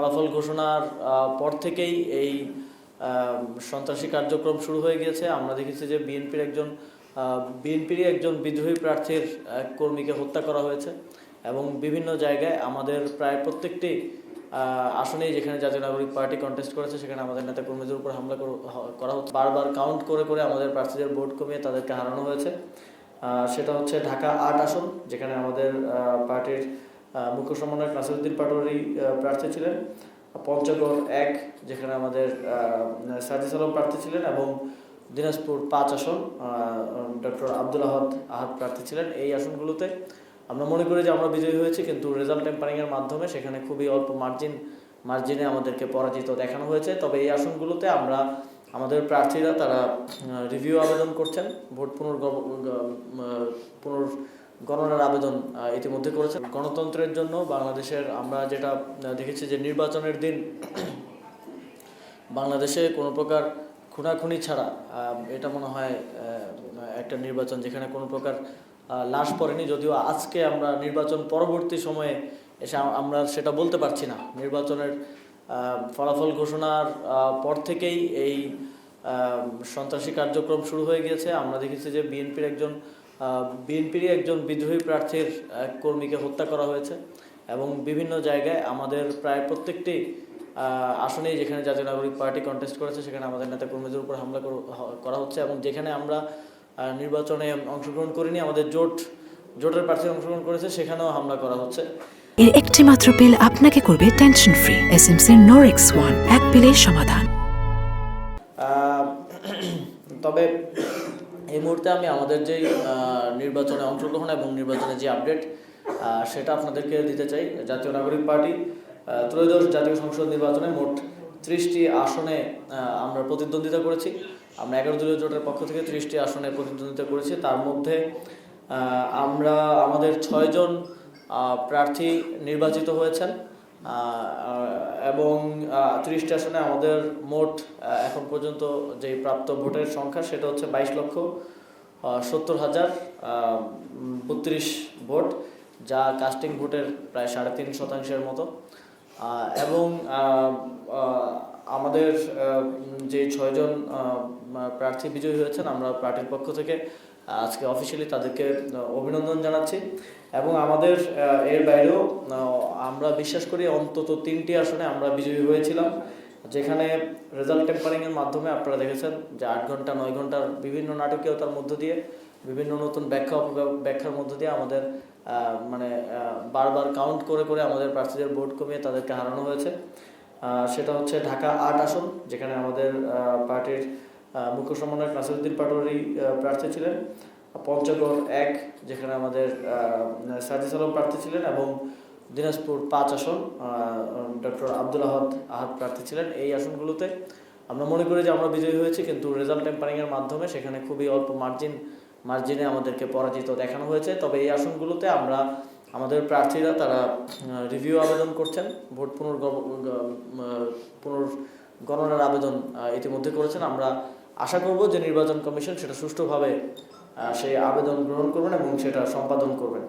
ফলাফল ঘোষণার পর থেকেই এই সন্ত্রাসী কার্যক্রম শুরু হয়ে গিয়েছে। আমরা দেখেছি যে বিএনপিরই একজন বিদ্রোহী প্রার্থীর কর্মীকে হত্যা করা হয়েছে এবং বিভিন্ন জায়গায় আমাদের প্রায় প্রত্যেকটি আসনেই যেখানে জাতীয় নাগরিক পার্টি কন্টেস্ট করেছে সেখানে আমাদের নেতা কর্মীদের উপর হামলা করা হচ্ছে। বারবার কাউন্ট করে করে আমাদের প্রার্থীদের ভোট কমিয়ে তাদেরকে হারানো হয়েছে। সেটা হচ্ছে ঢাকা ৮ আসন, যেখানে আমাদের পার্টির মুখ্য সমন্বয়ক নাসিরউদ্দিন পাটোয়ারি প্রার্থী ছিলেন, পঞ্চগড় ১, যেখানে আমাদের সাজিস আলম প্রার্থী ছিলেন, এবং দিনাজপুর 5 আসন ডক্টর আব্দুল আহাদ প্রার্থী ছিলেন। এই আসনগুলোতে আমরা মনে করি যে আমরা বিজয়ী হয়েছি, কিন্তু রেজাল্ট টেম্পারিংয়ের মাধ্যমে সেখানে খুবই অল্প মার্জিনে আমাদেরকে পরাজিত দেখানো হয়েছে। তবে এই আসনগুলোতে আমাদের প্রার্থীরা তারা রিভিউ আবেদন করছেন, ভোট পুনর্গণনার আবেদন ইতিমধ্যে করেছেন। গণতন্ত্রের জন্য বাংলাদেশের আমরা যেটা দেখেছি যে নির্বাচনের দিন বাংলাদেশে কোনো প্রকার খুনাখুনি ছাড়া এটা মনে হয় একটা নির্বাচন যেখানে কোনো প্রকার লাশ পড়েনি। যদিও আজকে আমরা নির্বাচন পরবর্তী সময়ে এসে আমরা সেটা বলতে পারছি না। নির্বাচনের ফলাফল ঘোষণার পর থেকেই এই সন্ত্রাসী কার্যক্রম শুরু হয়ে গিয়েছে। আমরা দেখেছি যে বিএনপিরই একজন বিদ্রোহী প্রার্থীর কর্মীকে হত্যা করা হয়েছে এবং বিভিন্ন জায়গায় আমাদের প্রায় প্রত্যেকটি আসনেই যেখানে জাতীয় নাগরিক পার্টি কন্টেস্ট করেছে সেখানে আমাদের নেতা কর্মীদের উপর হামলা করা হচ্ছে, এবং যেখানে আমরা নির্বাচনে অংশগ্রহণ করিনি, আমাদের জোটের প্রার্থী অংশগ্রহণ করেছে, সেখানেও হামলা করা হচ্ছে। এর একটি মাত্র পিল আপনাকে করবে টেনশন ফ্রি। এসএমসি নোরেক্স 1, এক পিলের সমাধান। তবে এই মুহূর্তে আমি আমাদের যে নির্বাচনে অংশগ্রহণ এবং নির্বাচনে যে আপডেট সেটা আপনাদেরকে দিতে চাই। জাতীয় নাগরিক পার্টি ত্রয়োদশ জাতীয় সংসদ নির্বাচনে মোট 30টি আসনে আমরা প্রতিদ্বন্দ্বিতা করেছি। আমরা 11 দলীয় জোটের পক্ষ থেকে 30টি আসনে প্রতিদ্বন্দ্বিতা করেছি। তার মধ্যে আমাদের 6 জন প্রার্থী নির্বাচিত হয়েছেন এবং 30টি আসনে আমাদের মোট এখন পর্যন্ত যে প্রাপ্ত ভোটের সংখ্যা সেটা হচ্ছে 22,70,32 ভোট, যা কাস্টিং ভোটের প্রায় 3.5% মতো। এবং আমাদের যে 6 জন প্রার্থী বিজয়ী হয়েছেন, আমরা পার্টির পক্ষ থেকে আজকে অফিসিয়ালি তাদেরকে অভিনন্দন জানাচ্ছি। এবং আমাদের এর বাইরেও আমরা বিশ্বাস করি অন্তত 3টি আসনে আমরা বিজয়ী হয়েছিলাম, যেখানে রেজাল্ট টেম্পারিংয়ের মাধ্যমে আপনারা দেখেছেন যে 8 ঘন্টা 9 ঘন্টার বিভিন্ন নাটকীয়তার মধ্য দিয়ে, বিভিন্ন নতুন ব্যাখ্যার মধ্য দিয়ে আমাদের বারবার কাউন্ট করে করে আমাদের প্রার্থীদের ভোট কমিয়ে তাদেরকে হারানো হয়েছে। সেটা হচ্ছে ঢাকা 8 আসন, যেখানে আমাদের পার্টির মুখ্য সমন্বয়ক নাসিরউদ্দিন পাটোয়ারি প্রার্থী ছিলেন, পঞ্চগড় 1, যেখানে আমাদের সাজিস আলম প্রার্থী ছিলেন, এবং দিনাজপুর 5 আসন ডক্টর আব্দুল আহাদ প্রার্থী ছিলেন। এই আসনগুলোতে আমরা মনে করি যে আমরা বিজয়ী হয়েছি, কিন্তু রেজাল্ট টেম্পারিংয়ের মাধ্যমে সেখানে খুবই অল্প মার্জিনে আমাদেরকে পরাজিত দেখানো হয়েছে। তবে এই আসনগুলোতে আমাদের প্রার্থীরা তারা রিভিউ আবেদন করছেন, ভোট পুনর্গণনার আবেদন ইতিমধ্যে করেছেন। আমরা আশা করব যে নির্বাচন কমিশন সেটা সুষ্ঠুভাবে সেই আবেদন গ্রহণ করবেন এবং সেটা সম্পাদন করবেন।